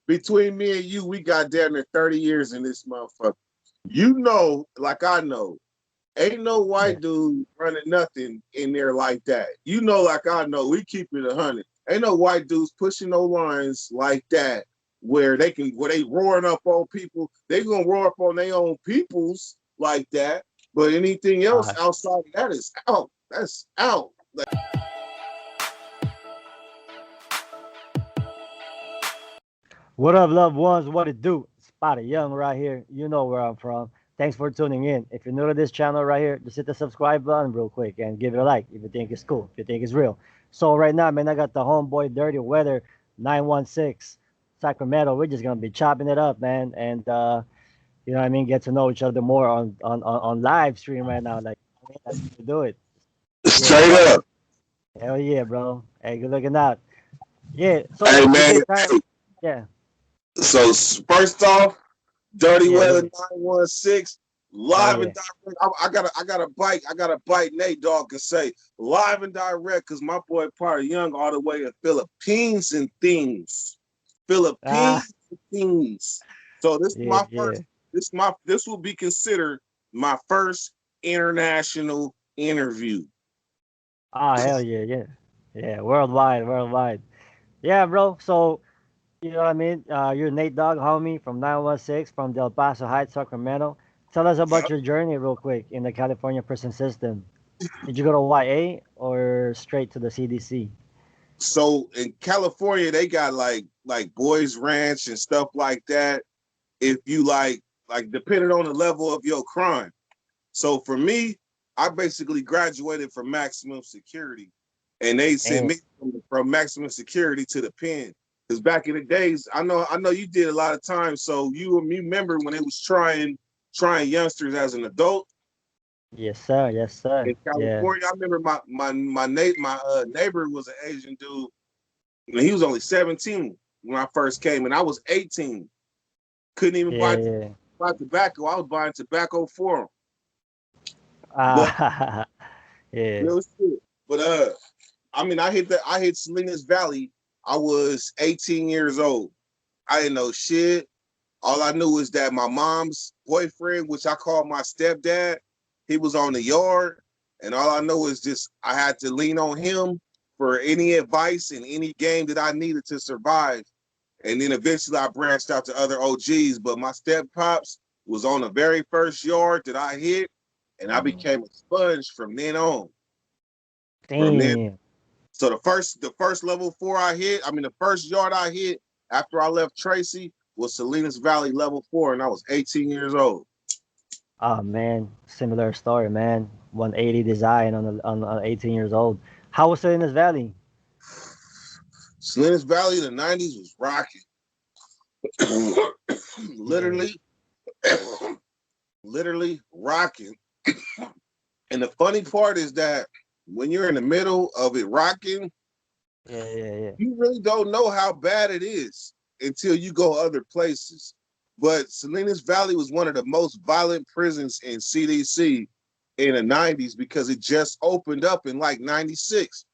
between me and you, we got down there 30 years in this motherfucker. You know, like I know, ain't no Yeah. white dude running nothing in there like that. You know, like I know, we keep it 100. Ain't no white dudes pushing no lines like that where they roaring up on people. They gonna roar up on their own peoples like that. But anything else Uh, outside of that is out. That's out. Like, what up, loved ones? What it do? Spotty Young right here. You know where I'm from. Thanks for tuning in. If you're new to this channel right here, just hit the subscribe button real quick and give it a like if you think it's cool, if you think it's real. So right now, man, I got the homeboy Dirty Weather 916 Sacramento. We're just gonna be chopping it up, man, and you know what I mean, get to know each other more on live stream right now. Like, that's how you do it. Yeah, straight what's up? up. Hell yeah, bro. Hey, good looking out. Yeah. Hey So man. today, kind, yeah. So first off, Dirty Yeah, Weather yeah. 916, Hell live and yeah. direct. I gotta bite Nate Dogg and say live and direct because my boy Pare Young all the way in Philippines and things. Ah, Philippines and things. So this is yeah, my yeah. first, this will be considered my first international interview. Ah, hell yeah, yeah. Yeah, worldwide, worldwide. Yeah, bro. So, you know what I mean? You're Nate Dogg, homie, from 916 from Del Paso Heights, Sacramento. Tell us about Yep. your journey real quick in the California prison system. Did you go to YA or straight to the CDC? So in California, they got like Boys Ranch and stuff like that. If you like depending on the level of your crime. So for me, I basically graduated from maximum security, and they sent And me from maximum security to the pen. Because back in the days, I know you did a lot of times. So you remember when it was trying youngsters as an adult yes, sir. Yes, sir. in Yeah. California. I remember my neighbor was an Asian dude, and he was only 17 when I first came, and I was 18. Couldn't even Yeah, buy yeah. tobacco. I was buying tobacco for him. But Ah, yeah. real shit. But I mean, I hit Salinas Valley. I was 18 years old. I didn't know shit. All I knew is that my mom's boyfriend, which I call my stepdad, he was on the yard. And all I know is just I had to lean on him for any advice in any game that I needed to survive. And then eventually I branched out to other OGs. But my step pops was on the very first yard that I hit, and I became a sponge from then on. From then Damn. So the first level four I hit, I mean the first yard I hit after I left Tracy was Salinas Valley level 4, and I was 18 years old. Oh man, similar story, man. 180 design on 18 years old. How was it in this valley? Salinas Valley in the 90s was rocking. Yeah, literally, literally rocking. And the funny part is that when you're in the middle of it rocking, yeah, yeah, yeah. you really don't know how bad it is until you go other places. But Salinas Valley was one of the most violent prisons in CDC in the 90s because it just opened up in like 96.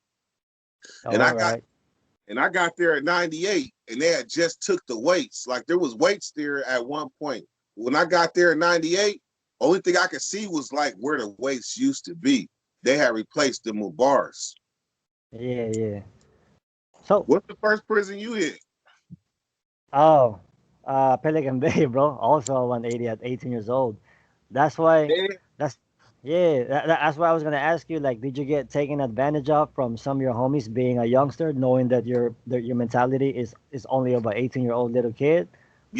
And All I got right. and I got there at 98 and they had just took the weights. Like there was weights there at one point. When I got there in 98, only thing I could see was like where the weights used to be. They had replaced them with bars. Yeah, yeah. So, What's the first prison you hit? oh, Pelican Bay, bro. Also 180 at 18 years old. That's why. Man, That's yeah. That's why I was gonna ask you. Like, did you get taken advantage of from some of your homies being a youngster, knowing that your mentality is only of an 18-year-old little kid,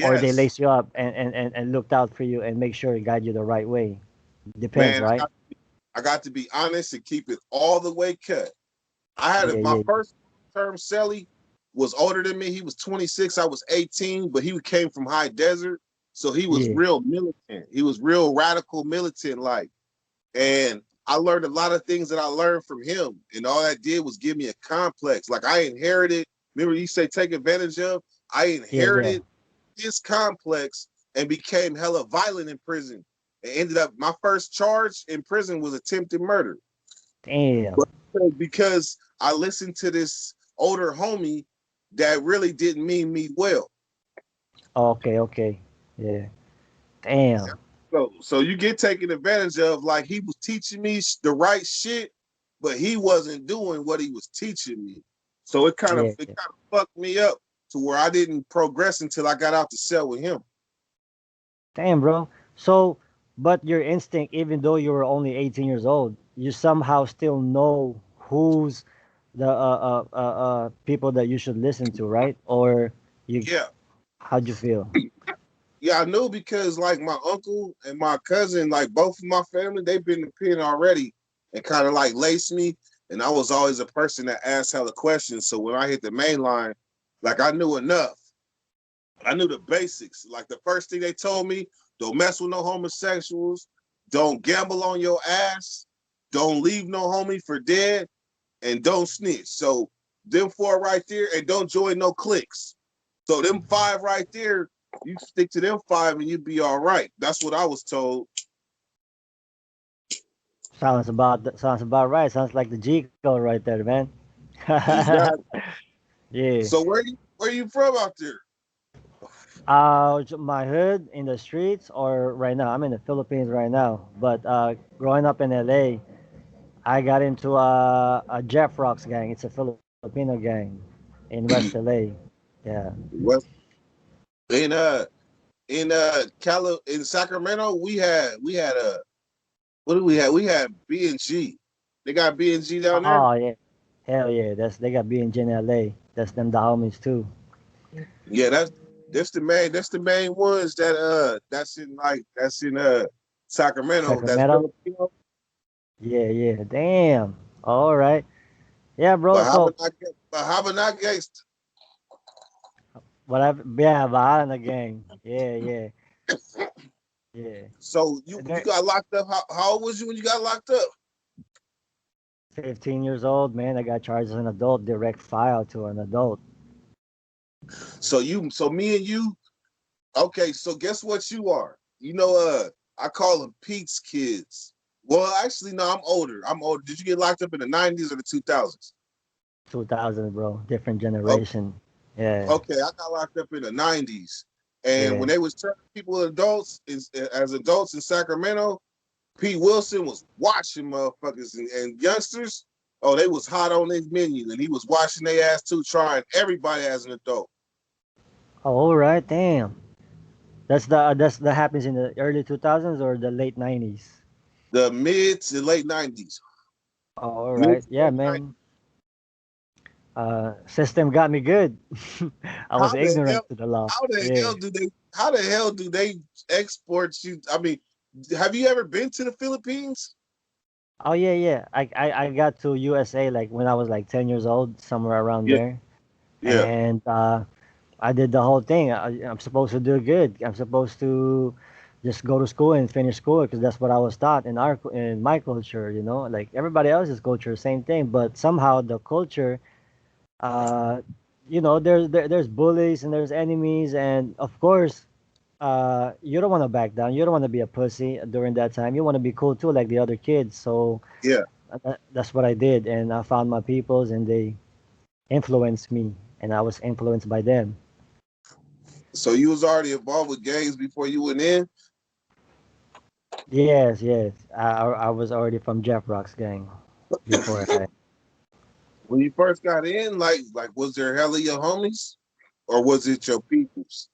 or they yes. lace you up and looked out for you and make sure to guide you the right way? Depends, Man, right? I got to be honest and keep it all the way cut. I had Yeah, my yeah, first term celly was older than me. He was 26. I was 18, but he came from high desert. So he was yeah, real militant. He was real radical militant like. And I learned a lot of things that I learned from him. And all that did was give me a complex. Like I inherited, remember you say take advantage of? I yeah, yeah. inherited this complex and became hella violent in prison. And ended up my first charge in prison was attempted murder. Damn. But because I listened to this older homie that really didn't mean me well. Okay, okay. Yeah. Damn. So you get taken advantage of. Like he was teaching me the right shit, but he wasn't doing what he was teaching me. So Yeah. it kind of fucked me up to where I didn't progress until I got out the cell with him. Damn, bro. So, but your instinct, even though you were only 18 years old, you somehow still know who's the people that you should listen to, right? Or you, Yeah. how'd you feel? Yeah, I knew because like my uncle and my cousin, like both of my family, they've been to pen already and kind of like laced me. And I was always a person that asked hella questions. So when I hit the main line, like I knew enough. I knew the basics. Like the first thing they told me, don't mess with no homosexuals, don't gamble on your ass, don't leave no homie for dead, and don't snitch. So them four right there, and don't join no cliques. So them five right there, you stick to them five and you be all right. That's what I was told. Sounds about right. Sounds like the G code right there, man. Exactly. Yeah. So where you from out there? My hood in the streets, or right now I'm in the Philippines right now. But growing up in LA, I got into a Jeff Rocks gang. It's a Filipino gang in West LA. Yeah. West in in Sacramento, we had a what do we have? We had B and G. They got B and G down there. Oh yeah. Hell yeah. They got B and J in LA. That's them the homies too. Yeah, that's the main ones that's in Sacramento. That's Sacramento. Filipino. Yeah, yeah. Damn. All right. Yeah, bro. But So how about not gangster? yeah, Bahala na gang. Yeah, yeah, yeah. So you They're got locked up. How old was you when you got locked up? 15 years old, man. I got charged as an adult, direct file to an adult. So me and you, okay, so guess what you are? You know, I call them Pete's kids. Well, actually, no, I'm older. I'm older. Did you get locked up in the 90s or the 2000s? 2000, bro. Different Okay, generation. Yeah, okay, I got locked up in the 90s. And yeah. when they was turning people as adults in Sacramento, Pete Wilson was watching motherfuckers and youngsters. Oh, they was hot on his menu, and he was watching their ass too, trying everybody as an adult. Oh, all right. Damn. That happens in the early 2000s or the late 90s. The mid to late 90s. Oh, all Mid right. to Yeah, late 90s. man. System got me good. I was How the ignorant hell? to the law. How the Yeah. hell do they? How the hell do they export you? I mean, have you ever been to the Philippines? Oh yeah, yeah. I got to USA like when I was like 10 years old, somewhere around Yeah, there, yeah. and I did the whole thing. I'm supposed to do good. I'm supposed to just go to school and finish school because that's what I was taught in my culture. You know, like everybody else's culture, same thing. But somehow the culture, uh, there's bullies and there's enemies, and of course, you don't want to back down. You don't want to be a pussy during that time. You want to be cool too, like the other kids. So Yeah. that's what I did, and I found my peoples, and they influenced me, and I was influenced by them. So you was already involved with gangs before you went in. Yes, yes. I was already from Jeff Rock's gang before I. When you first got in, was there hella your homies, or was it your peoples?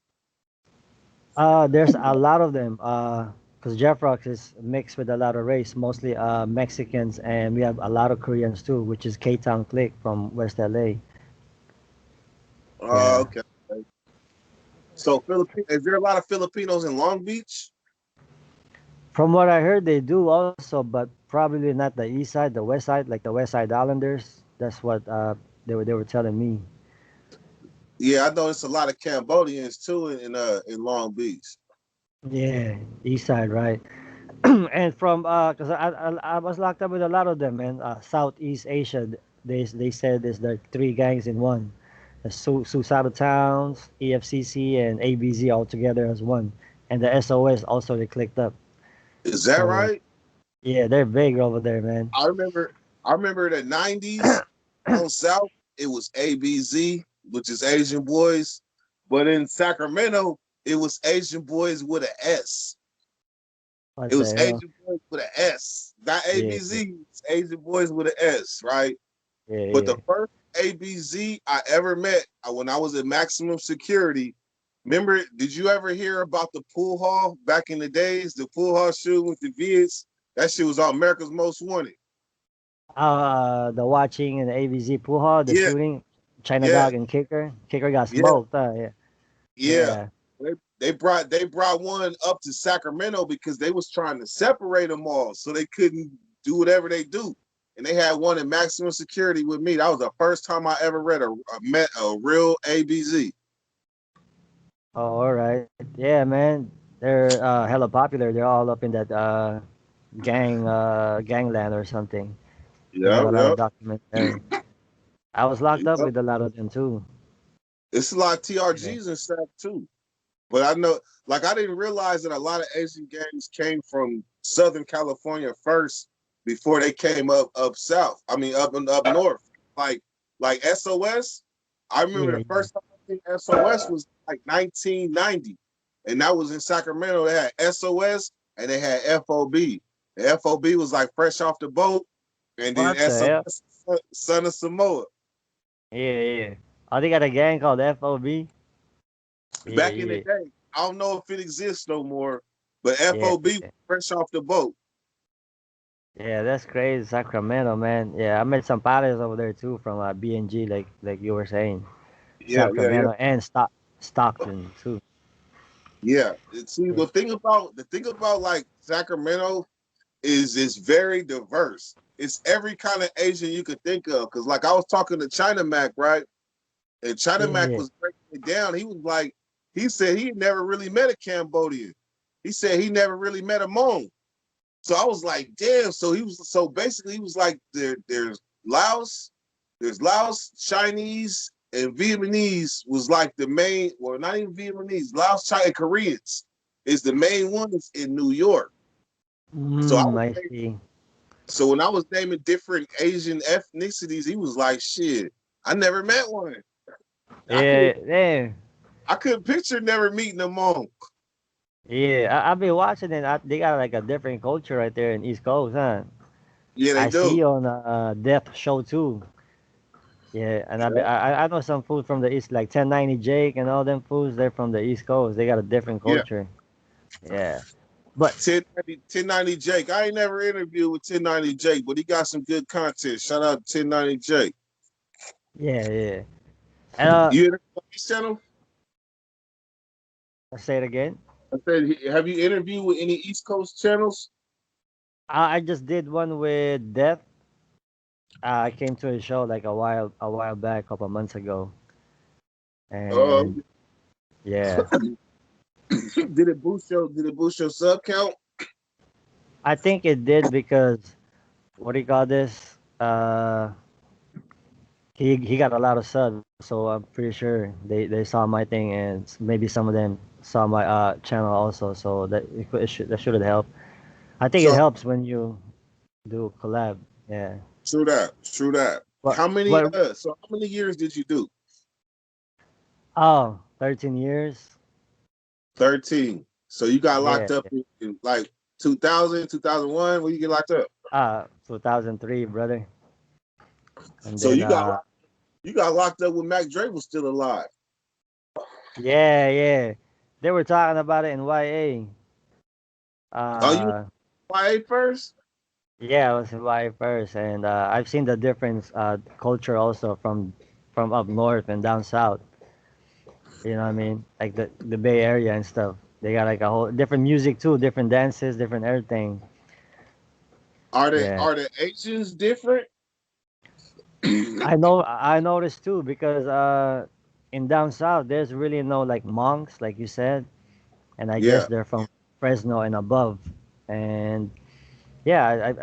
There's a lot of them. Because Jeff Rock is mixed with a lot of race, mostly Mexicans, and we have a lot of Koreans too, which is K-Town Clique from West LA. Oh, Yeah. okay. So is there a lot of Filipinos in Long Beach? From what I heard, they do also, but probably not the east side, the west side, like the West Side Islanders. That's what they were telling me. Yeah, I know it's a lot of Cambodians too in Long Beach. Yeah, east side, right? And from cause I was locked up with a lot of them, man. Southeast Asia, they said there's the three gangs in one. The Suicidal Towns, EFCC, and ABZ all together as one. And the SOS also they clicked up. Is that So right? yeah, they're big over there, man. I remember I remember the 90s down south, it was ABZ, which is Asian boys. But in Sacramento, it was Asian boys with an S. What It was the hell? Asian boys with an S. Not Yeah, ABZ, it's Asian boys with an S, right? yeah, But yeah. the first ABZ I ever met when I was at maximum security, remember, did you ever hear about the pool hall back in the days? The pool hall shooting with the vids? That shit was on America's Most Wanted. The watching and the ABZ pool hall, the Yeah, shooting, China yeah, Dog and Kicker. Kicker got yeah, smoked. Yeah, yeah. yeah. They brought one up to Sacramento because they was trying to separate them all so they couldn't do whatever they do. And they had one in maximum security with me. That was the first time I ever met a real ABZ. Oh, all right. Yeah, man. They're hella popular. They're all up in that gangland or something. They have Yeah, a lot yeah, of documentary. I was locked up yeah. with a lot of them too. It's a lot of Yeah. TRGs and stuff too. But I know, like, I didn't realize that a lot of Asian gangs came from Southern California first before they came up south. I mean, up north. Like, like SOS. I remember Yeah, the first time I think SOS was like 1990, and that was in Sacramento. They had SOS and they had FOB. The FOB was like fresh off the boat, and then what the hell? SOS, Son of Samoa. Yeah, yeah. Oh, they got a gang called FOB. Yeah, Back in the yeah, day, I don't know if it exists no more, but yeah, FOB yeah. fresh off the boat. Yeah, that's crazy, Sacramento, man. Yeah, I met some pilots over there too from BNG, like you were saying, Yeah, yeah, yeah, Sacramento and Stockton too. yeah. See, Yeah, the thing about like Sacramento is it's very diverse. It's every kind of Asian you could think of. Cause like I was talking to China Mac, right? And China Mac yeah. was breaking it down. He was like, he said he never really met a Cambodian. He said he never really met a Hmong. So I was like, damn. So basically he was like, there's Laos, there's Laos, Chinese, and Vietnamese was like the main, well, not even Vietnamese, Laos, China, and Koreans is the main ones in New York. So I was I saying, see. so when I was naming different Asian ethnicities, he was like, shit, I never met one. I Yeah, could yeah, I could picture never meeting them all. yeah. I've been watching it. They got like a different culture right there in East Coast, huh? Yeah, they I see do. on Death Show too. Yeah, and Yeah, I know some food from the East, like 1090 Jake and all them foods. They're from the East Coast. They got a different yeah. culture. Yeah, but 1090 Jake. I ain't never interviewed with 1090 Jake, but he got some good content. Shout out to 1090 Jake. yeah, yeah. And You interviewed on his channel? say it again. I said, have you interviewed with any East Coast channels? I just did one with Death. I came to a show like a while back, a couple months ago, Uh, and yeah, did it boost your sub count? I think it did because what do you call this? He got a lot of subs, so I'm pretty sure they saw my thing, and maybe some of them saw my channel also, so that should have helped. I think it So helps when you do collab. Yeah, true that. True that. but How many? but So how many years did you do? oh, 13 years. 13. So you got Yeah, locked up in like 2000, 2001. When you get locked up? 2003, brother, and So then you got locked up when Mac Dre was still alive. yeah, yeah, they were talking about it in YA. Oh, you Uh, YA first? yeah, I was in YA first, and I've seen the difference culture also from up north and down south. You know what I mean? Like the Bay Area and stuff. They got like a whole different music too, different dances, different everything. Are they Yeah, are the Asians different? I noticed too because in down south there's really no like monks like you said, and I guess Yeah, they're from Fresno and above, and yeah,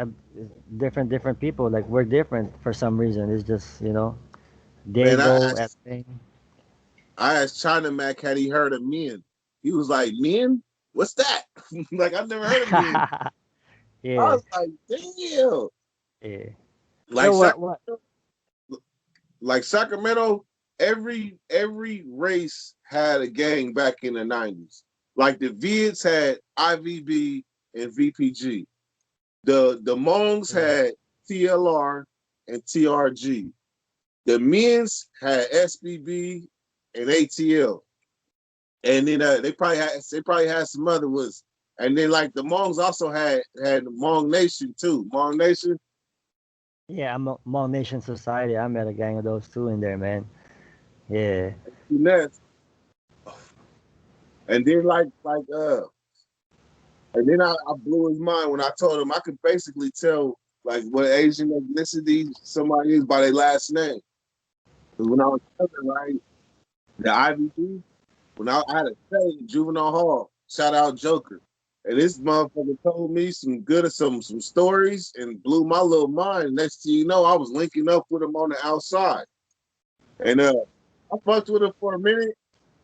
different people like we're different for some reason. It's just man. I Dago at asked, thing. I asked China Mac had he heard of men. He was like, men? What's that? Like I've never heard of men. I Yeah, was like, damn. yeah. Like So what Sacramento, like Sacramento. every race had a gang back in the 90s. Like the Viets had IVB and VPG. The Mongs Yeah. had TLR and TRG. The men's had SBB and ATL. And then they probably had some other ones. And then like the Mongs also had Hmong Nation too. Hmong Nation. Yeah, I'm a Hmong Nation Society. I met a gang of those two in there, man. Yeah. Finesse. And then and then I blew his mind when I told him I could basically tell like what Asian ethnicity somebody is by their last name. Because when I was younger, right, the IVD, when I had a say in juvenile hall, shout out Joker. And this motherfucker told me some stories and blew my little mind. Next thing you know, I was linking up with him on the outside. And I fucked with him for a minute,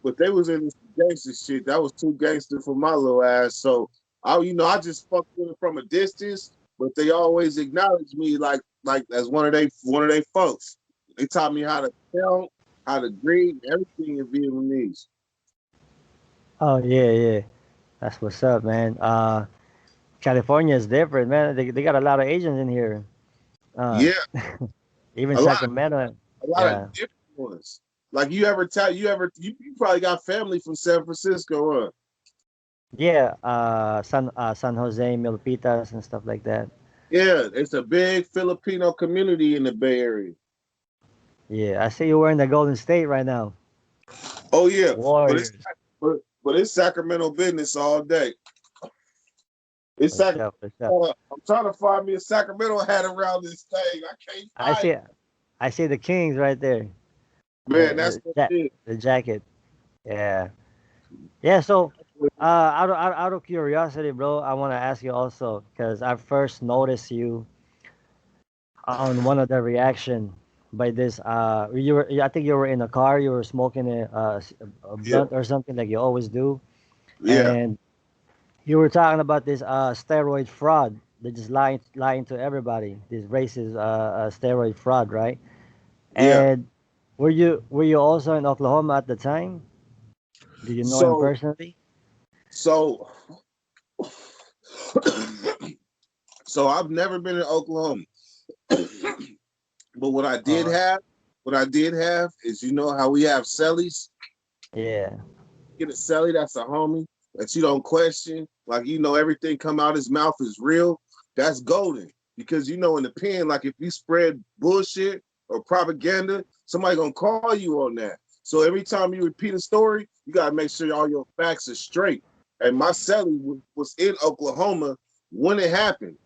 but they was in this gangster shit. That was too gangster for my little ass. So I just fucked with them from a distance, but they always acknowledged me like as one of they folks. They taught me how to count, how to greet, everything in Vietnamese. Oh yeah, yeah. That's what's up, man. California is different, man. They got a lot of Asians in here. Uh, Yeah, even a lot, Sacramento. a lot of Yeah, different ones. Like you probably got family from San Francisco, huh? yeah. San Jose, Milpitas, and stuff like that. Yeah, it's a big Filipino community in the Bay Area. Yeah, I see you wearing the Golden State right now. Oh yeah, but it's Warriors. but it's Sacramento business all day. It's For Sac. sure, for sure. I'm trying to find me a Sacramento hat around this thing. I can't I find see, it. I see the Kings right there. Man, that's what it is. The jacket. Yeah, yeah. So, out of curiosity, bro, I want to ask you also because I first noticed you on one of the reaction by this. I think you were in a car. You were smoking a Yeah, blunt or something like you always do, yeah, and you were talking about this steroid fraud. They just lying to everybody. This racist steroid fraud, right? yeah. And were you also in Oklahoma at the time? Do you know him So, personally? so, so I've never been in Oklahoma, but Oh, what I did have is how we have cellies. yeah. Get a celly that's a homie that you don't question. Like everything come out his mouth is real. That's golden because in the pen, like if you spread bullshit or propaganda, somebody gonna call you on that. So every time you repeat a story, you gotta make sure all your facts are straight. And my celly was in Oklahoma when it happened,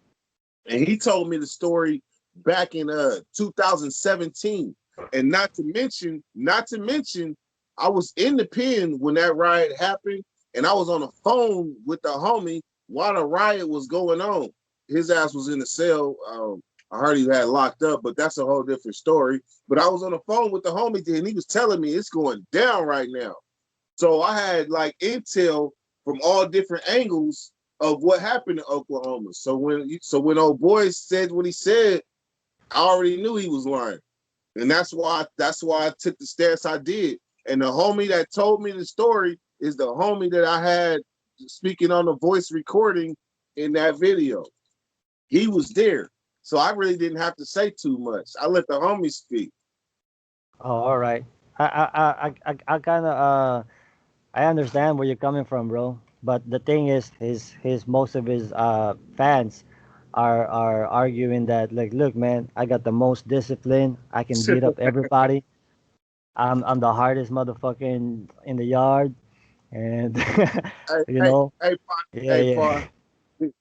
and he told me the story back in 2017. And not to mention, I was in the pen when that riot happened, and I was on the phone with the homie while the riot was going on. His ass was in the cell. I heard he had locked up, but that's a whole different story. But I was on the phone with the homie, and he was telling me it's going down right now. So I had like intel from all different angles of what happened in Oklahoma. So when old boy said what he said, I already knew he was lying, and that's why I took the stance I did. And the homie that told me the story is the homie that I had speaking on the voice recording in that video. He was there, so I really didn't have to say too much. I let the homie speak. Oh, all right. I kind of I understand where you're coming from, bro. But the thing is, his most of his fans are arguing that like, look, man, I got the most discipline. I can beat up everybody. I'm the hardest motherfucker in the yard, and Hey, you hey, know, hey, yeah, hey, yeah, Par.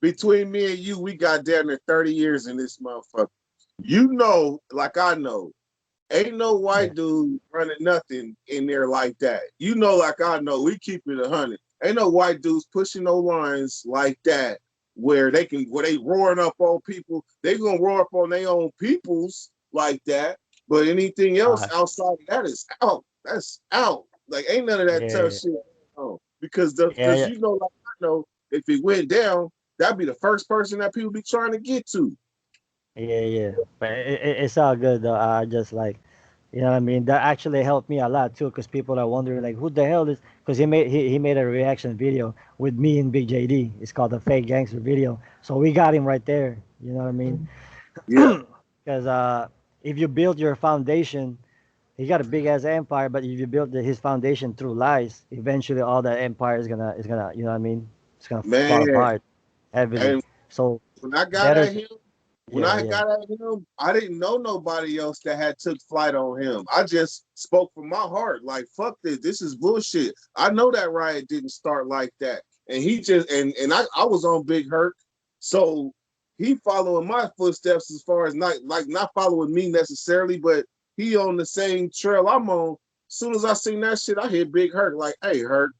Between me and you, we got down there 30 years in this motherfucker. Like I know, ain't no yeah. white dude running nothing in there like that. Like I know, we keep it 100. Ain't no white dudes pushing no lines like that where they roaring up on people. They gonna roar up on their own peoples like that. But anything else Uh, outside of that is out. That's out. Like ain't none of that tough yeah, shit on. Because yeah, yeah, like I know, if it went down, that'd be the first person that people be trying to get to. yeah, yeah. But it's all good though. I just like, You know what I mean? That actually helped me a lot too, because people are wondering like, who the hell is? Because he made a reaction video with me and Big JD. It's called the Fake Gangster video. So we got him right there. You know what I mean? Yeah, Because if you build your foundation, he got a big ass empire, but if you build his foundation through lies, eventually all that empire is gonna you know what I mean? It's gonna fall man. apart heavily. And So when I got better, at him, when yeah, I yeah, got at him, I didn't know nobody else that had took flight on him. I just spoke from my heart, like fuck this. This is bullshit. I know that riot didn't start like that, and he just and I was on Big Hurt, so he following my footsteps as far as not following me necessarily, but he on the same trail I'm on. As soon as I seen that shit, I hit Big Hurt like, hey Hurt.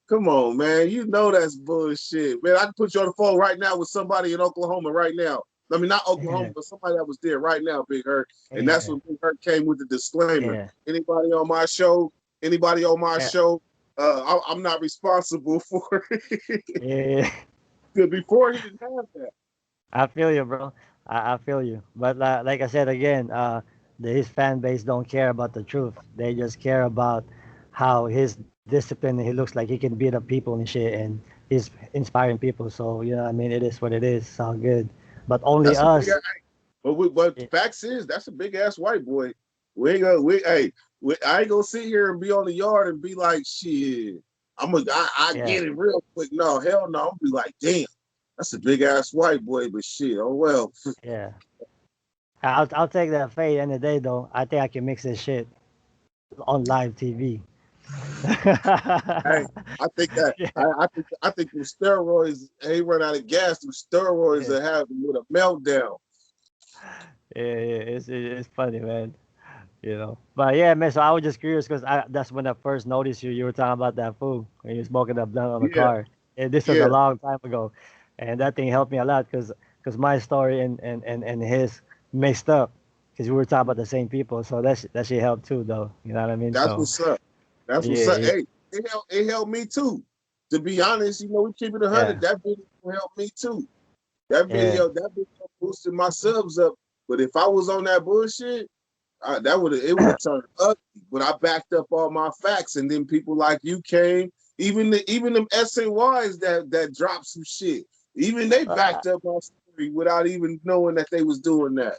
Come on, man. You know that's bullshit. Man, I can put you on the phone right now with somebody in Oklahoma right now. I mean, not Oklahoma, but somebody that was there right now, Big Hurt. And that's yeah, when Big Hurt came with the disclaimer. yeah, Anybody on my show, yeah, I'm not responsible for it. yeah. Before he didn't have that. I feel you, bro. I feel you. But like I said again, his fan base don't care about the truth. They just care about how his discipline. He looks like he can beat up people and shit, and he's inspiring people. So you know, what I mean, it is what it is. It's all good. But only That's a big us. ass, but Yeah, facts is that's a big ass white boy. We ain't gonna I ain't gonna sit here and be on the yard and be like, shit, I yeah, get it real quick. No, hell no. I'm gonna be like, damn, that's a big ass white boy, but shit, oh well. yeah. I'll take that fade any day though. I think I can mix this shit on live TV. Hey, I think that Yeah, I think with steroids, he run out of gas with steroids yeah, that have him with a meltdown. yeah. It's funny, man. You know. But yeah, man. So I was just curious because that's when I first noticed you. You were talking about that food when you were smoking up blunt on the Yeah, car. And this was a yeah, long time ago, and that thing helped me a lot because my story and his mixed up because we were talking about the same people. So that shit helped too, though. You know what I mean? that's So what's up. That's what's yeah, up. yeah, Hey, it helped me too. To be honest, we keep it 100. yeah, That video helped me too. yeah. That video boosted my subs up. But if I was on that bullshit, it would have turned ugly. But I backed up all my facts, and then people like you came. Even them SNYs that dropped some shit. Even they Uh, backed up my story without even knowing that they was doing that.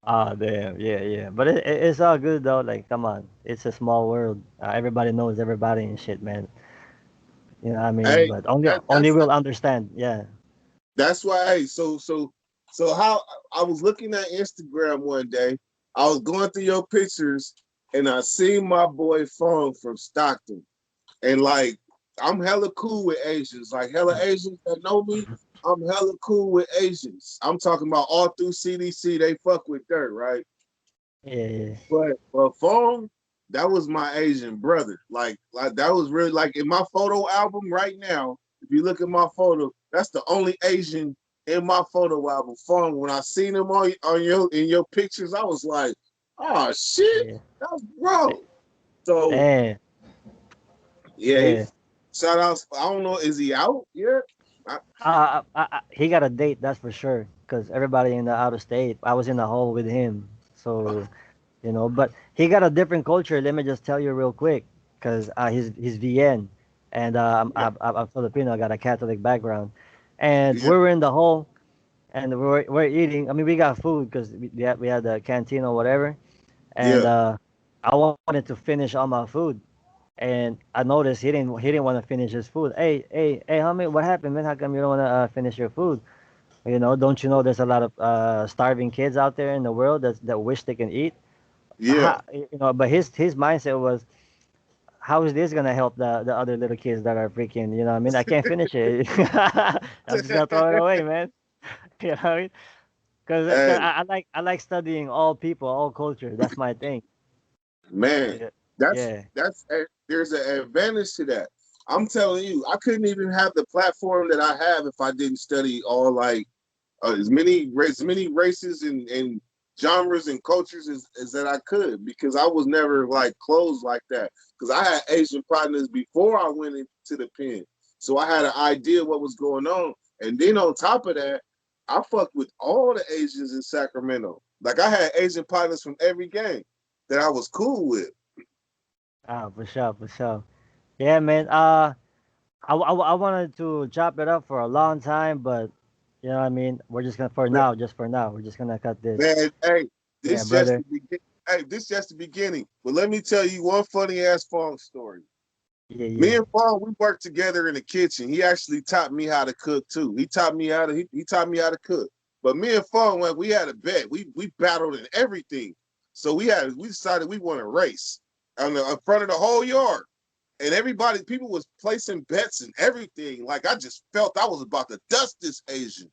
oh damn, yeah, yeah. But it's all good though. Like, come on, it's a small world. Everybody knows everybody and shit, man. You know what I mean? Hey, But only that, only that's will understand. Yeah. that's why. Hey, so how I was looking at Instagram one day. I was going through your pictures, and I seen my boy phone from Stockton. And like, I'm hella cool with Asians. Like hella Asians that know me, I'm hella cool with Asians. I'm talking about all through CDC, they fuck with dirt, right? Yeah, yeah. But Fong, that was my Asian brother. Like that was really like in my photo album right now. If you look at my photo, that's the only Asian in my photo album. Fong. When I seen him on your in your pictures, I was like, oh shit, Yeah. that's bro. So Damn. yeah, Yeah. shout out. I don't know, is he out yet? I, He got a date, that's for sure. Cause everybody in the out of state, I was in the hall with him. So but he got a different culture. Let me just tell you real quick, cause he's VN, and yeah, I'm Filipino. I got a Catholic background, and we yeah, were in the hall, and we're eating. I mean, we got food because we had the canteen or whatever, and yeah, I wanted to finish all my food. And I noticed he didn't want to finish his food. Hey, homie, what happened, man? How come you don't want to finish your food? Don't you know there's a lot of starving kids out there in the world that wish they can eat? yeah. But his mindset was, how is this gonna help the other little kids that are freaking? I mean, I can't finish it. I'm just gonna throw it away, man. You know what I mean? Because Hey, I like studying all people, all culture. That's my thing. man, Yeah, that's yeah, there's an advantage to that. I'm telling you, I couldn't even have the platform that I have if I didn't study all like as many races and genres and cultures as that I could, because I was never like closed like that. Because I had Asian partners before I went into the pen, so I had an idea what was going on. And then on top of that, I fucked with all the Asians in Sacramento. Like I had Asian partners from every game. that I was cool with. Ah, for sure, for sure. Yeah, man. I wanted to chop it up for a long time, but you know what I mean. We're just gonna just for now, we're just gonna cut this. Man, hey, Yeah, this just brother. the beginning. Hey, this just the beginning. But let me tell you one funny ass Fong story. Yeah, Me yeah. and Fong, we worked together in the kitchen. He actually taught me how to cook too. He taught me how to he taught me how to cook. But me and Fong, like, we had a bet. We battled in everything. So we decided we want to race in front of the whole yard. And everybody, people was placing bets and everything. Like, I just felt I was about to dust this Asian.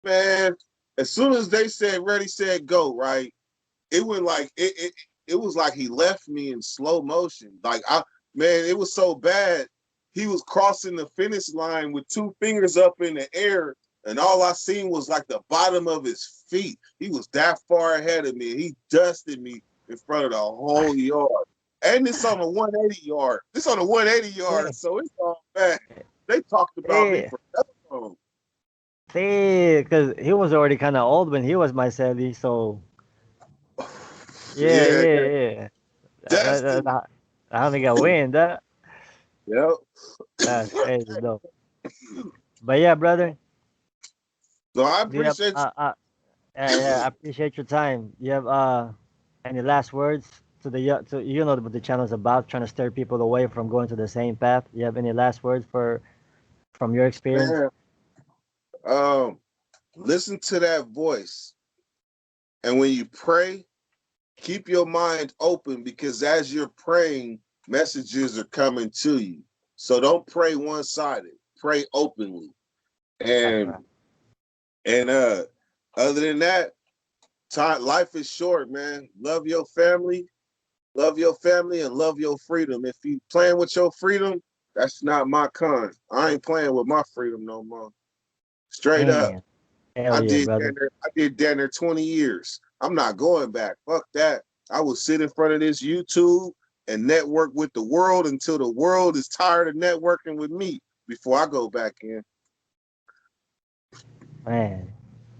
Man, as soon as they said ready, said go, right? It went like it was like he left me in slow motion. Like, man, it was so bad. He was crossing the finish line with two fingers up in the air, and all I seen was like the bottom of his feet. He was that far ahead of me. He dusted me in front of the whole yard. And it's on a 180 yard. This on a 180 Yeah. yard, so it's all bad. They talked about me Yeah. for long. See, because he was already kind of old when he was my Sally, so yeah, Yeah, yeah, yeah. yeah. Dusted me. I think I win that. Yep. That's crazy though. But yeah, brother. So I Do you have appreciate yeah, I appreciate your time. Do you have any last words to to you know what the channel's about, trying to steer people away from going to the same path? You have any last words for from your experience? man. Listen to that voice. And when you pray, keep your mind open, because as you're praying, messages are coming to you. So don't pray one-sided. Pray openly. That's right. And other than that, life is short, man. Love your family, and love your freedom. If you playing with your freedom, that's not my kind. I ain't playing with my freedom no more. Straight up. Man, hell yeah, brother. I did down there 20 years. I'm not going back. Fuck that. I will sit in front of this YouTube and network with the world until the world is tired of networking with me before I go back in. Man,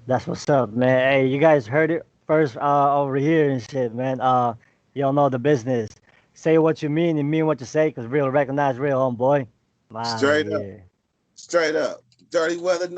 that's what's up, man. Hey, you guys heard it first over here and shit, man. Y'all know the business. Say what you mean and mean what you say, cause real recognize real, homeboy. I'm out of Straight up. here. Straight up. Dirty weather.